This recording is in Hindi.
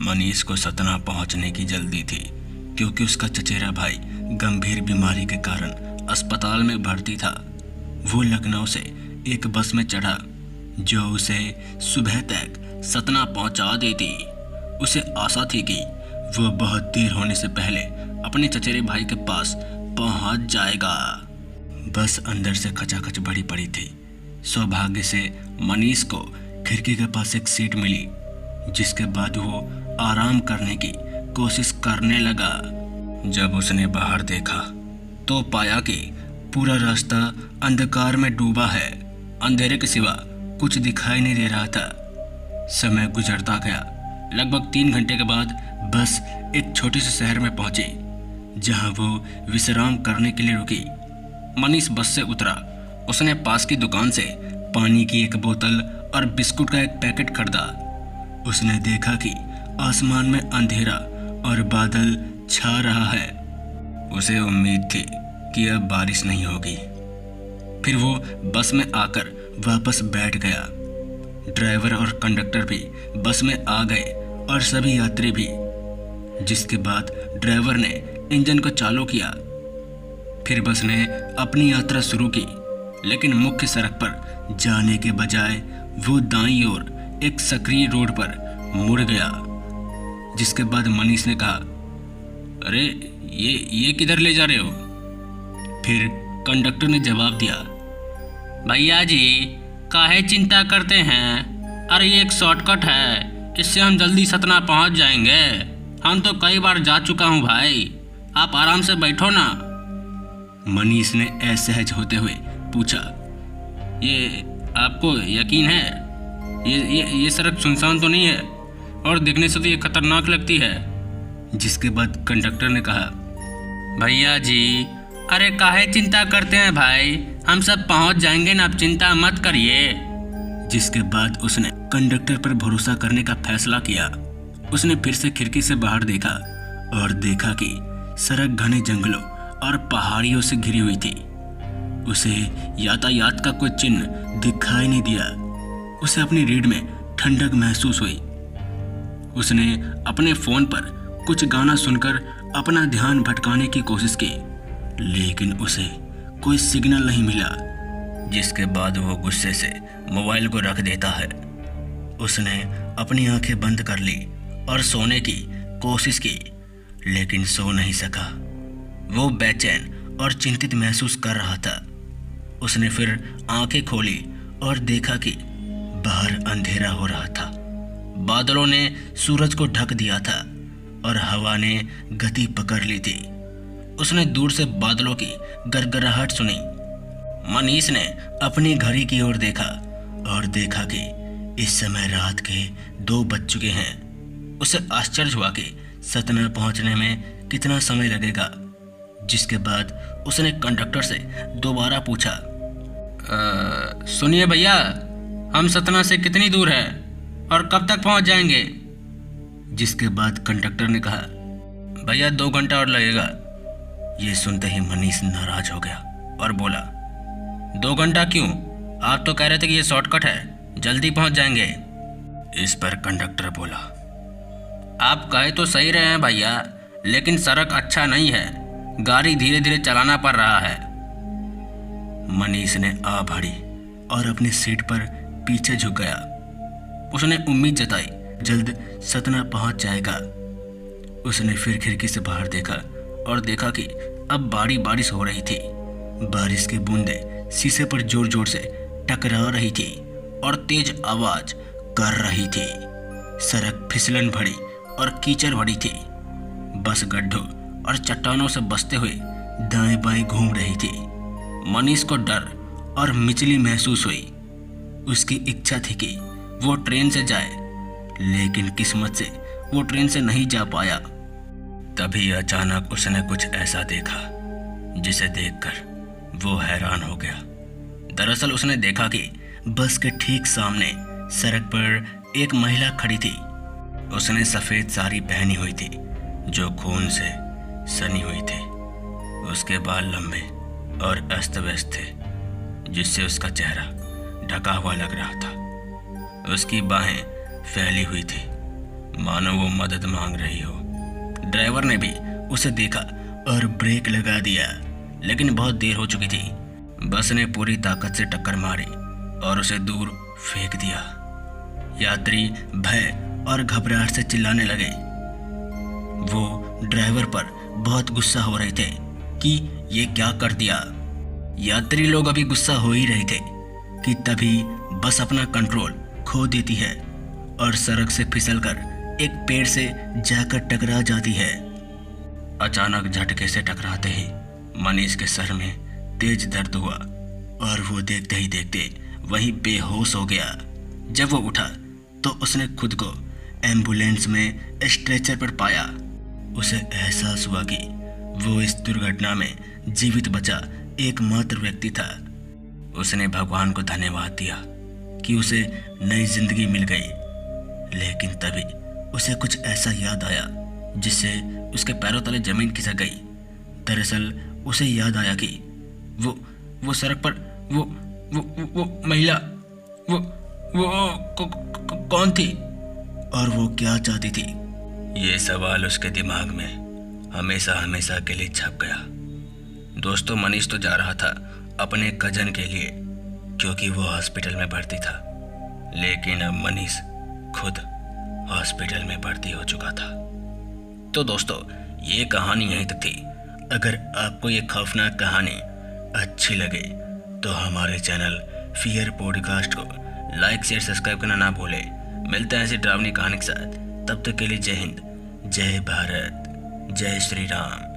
मनीष को सतना पहुंचने की जल्दी थी क्योंकि उसका चचेरा भाई गंभीर बीमारी के कारण अस्पताल में भर्ती था। वो लखनऊ से एक बस में चढ़ा जो उसे सुबह तक सतना पहुंचा देती। उसे आशा थी कि वो बहुत देर होने से पहले अपने चचेरे भाई के पास पहुंच जाएगा। बस अंदर से खचाखच भरी पड़ी थी। सौभाग्य से मनीष को खिड़की के पास एक सीट मिली, जिसके बाद वो आराम करने की कोशिश करने लगा। जब उसने बाहर देखा तो पाया कि पूरा रास्ता अंधकार में डूबा है। अंधेरे के सिवा कुछ दिखाई नहीं दे रहा था। समय गुजरता गया। लगभग 3 घंटे के बाद बस एक छोटे से शहर में पहुंची, जहां वो विश्राम करने के लिए रुकी। मनीष बस से उतरा। उसने पास की दुकान से पानी की एक बोतल और बिस्कुट का एक पैकेट खरीदा। उसने देखा कि आसमान में अंधेरा और बादल छा रहा है। उसे उम्मीद थी कि अब बारिश नहीं होगी। फिर वो बस में आकर वापस बैठ गया। ड्राइवर और कंडक्टर भी बस में आ गए और सभी यात्री भी। जिसके बाद ड्राइवर ने इंजन को चालू किया। फिर बस ने अपनी यात्रा शुरू की, लेकिन मुख्य सड़क पर जाने के बजाय वो दाईं ओर एक सक्रिय रोड पर मुड़ गया। जिसके बाद मनीष ने कहा, अरे ये किधर ले जा रहे हो? फिर कंडक्टर ने जवाब दिया, भैया जी काहे चिंता करते हैं? अरे ये एक शॉर्टकट है, इससे हम जल्दी सतना पहुंच जाएंगे। हम तो कई बार जा चुका हूं भाई, आप आराम से बैठो ना। मनीष ने असहज होते हुए पूछा, ये आपको यकीन है? ये सड़क सुनसान तो नहीं है? और देखने से तो ये खतरनाक लगती है। जिसके बाद कंडक्टर ने कहा, भैया जी अरे काहे चिंता करते हैं भाई, हम सब पहुंच जाएंगे ना, आप चिंता मत करिए। जिसके बाद उसने कंडक्टर पर भरोसा करने का फैसला किया। उसने फिर से खिड़की से बाहर देखा और देखा कि सड़क घने जंगलों और पहाड़ियों से घिरी हुई थी। उसे यातायात का कोई चिन्ह दिखाई नहीं दिया। उसे अपनी रीढ़ में ठंडक महसूस हुई। उसने अपने फोन पर कुछ गाना सुनकर अपना ध्यान भटकाने की कोशिश की, लेकिन उसे कोई सिग्नल नहीं मिला। जिसके बाद वो गुस्से से मोबाइल को रख देता है। उसने अपनी आंखें बंद कर ली और सोने की कोशिश की, लेकिन सो नहीं सका। वो बेचैन और चिंतित महसूस कर रहा था। उसने फिर आंखें खोली और देखा कि बाहर अंधेरा हो रहा था। बादलों ने सूरज को ढक दिया था और हवा ने गति पकड़ ली थी। उसने दूर से बादलों की गड़गड़ाहट सुनी। मनीष ने अपनी घड़ी की ओर देखा और देखा कि इस समय रात के 2 बज चुके हैं। उसे आश्चर्य हुआ कि सतना पहुंचने में कितना समय लगेगा। जिसके बाद उसने कंडक्टर से दोबारा पूछा, सुनिए भैया, हम सतना से कितनी दूर है और कब तक पहुंच जाएंगे? जिसके बाद कंडक्टर ने कहा, भैया 2 घंटा और लगेगा। ये सुनते ही मनीष नाराज हो गया और बोला, 2 घंटा क्यों? आप तो कह रहे थे कि ये शॉर्टकट है, जल्दी पहुंच जाएंगे। इस पर कंडक्टर बोला, आप कहे तो सही रहे हैं भैया, लेकिन सड़क अच्छा नहीं है, गाड़ी धीरे धीरे चलाना पड़ रहा है। मनीष ने आ भरी और अपनी सीट पर पीछे झुक गया। उसने उम्मीद जताई जल्द सतना पहुंच जाएगा। उसने फिर खिड़की से बाहर देखा और देखा कि अब बारी बारिश हो रही थी। बारिश की बूंदें शीशे पर जोर जोर से टकरा रही थी और तेज आवाज कर रही थी। सड़क फिसलन भरी और कीचड़ भरी थी। बस गड्ढों और चट्टानों से बसते हुए दाएं बाएं घूम रही थी। मनीष को डर और मिचली महसूस हुई। उसकी इच्छा थी कि वो ट्रेन से जाए, लेकिन किस्मत से वो ट्रेन से नहीं जा पाया। तभी अचानक उसने कुछ ऐसा देखा जिसे देखकर वो हैरान हो गया। दरअसल उसने देखा कि बस के ठीक सामने सड़क पर एक महिला खड़ी थी। उसने सफ़ेद साड़ी पहनी हुई थी जो खून से सनी हुई थी। उसके बाल लंबे और अस्त व्यस्त थे, जिससे उसका चेहरा ढका हुआ लग रहा था। उसकी बाहें फैली हुई थी मानो वो मदद मांग रही हो। ड्राइवर ने भी उसे देखा और ब्रेक लगा दिया, लेकिन बहुत देर हो चुकी थी। बस ने पूरी ताकत से टक्कर मारी और उसे दूर फेंक दिया। यात्री भय और घबराहट से चिल्लाने लगे। वो ड्राइवर पर बहुत गुस्सा हो रहे थे कि ये क्या कर दिया। यात्री लोग अभी गुस्सा हो ही रहे थे कि तभी बस अपना कंट्रोल खो देती है और सड़क से फिसलकर एक पेड़ से जाकर टकरा जाती है। अचानक झटके से टकराते ही मनीष के सर में तेज दर्द हुआ और वो देखते ही देखते वहीं बेहोश हो गया। जब वो उठा तो उसने खुद को एम्बुलेंस में स्ट्रेचर पर पाया। उसे एहसास हुआ कि वो इस दुर्घटना में जीवित बचा एकमात्र व्यक्ति था। उसने भगवान को धन्यवाद दिया कि उसे नई जिंदगी मिल गई। लेकिन तभी उसे कुछ ऐसा याद आया जिससे उसके पैरों तले जमीन खिसक गई। दरअसल उसे याद आया कि वो सड़क पर वो महिला कौन थी और वो क्या चाहती थी। ये सवाल उसके दिमाग में हमेशा हमेशा के लिए छप गया। दोस्तों, मनीष तो जा रहा था अपने कजन के लिए क्योंकि वो हॉस्पिटल में भर्ती था, लेकिन अब मनीष खुद हॉस्पिटल में भर्ती हो चुका था। तो दोस्तों, ये कहानी यहीं तक थी। अगर आपको ये खौफनाक कहानी अच्छी लगे तो हमारे चैनल फियर पॉडकास्ट को लाइक शेयर सब्सक्राइब करना ना भूले। मिलते हैं ऐसी डरावनी कहानी के साथ। तब तक के लिए जय हिंद, जय भारत, जय श्री राम।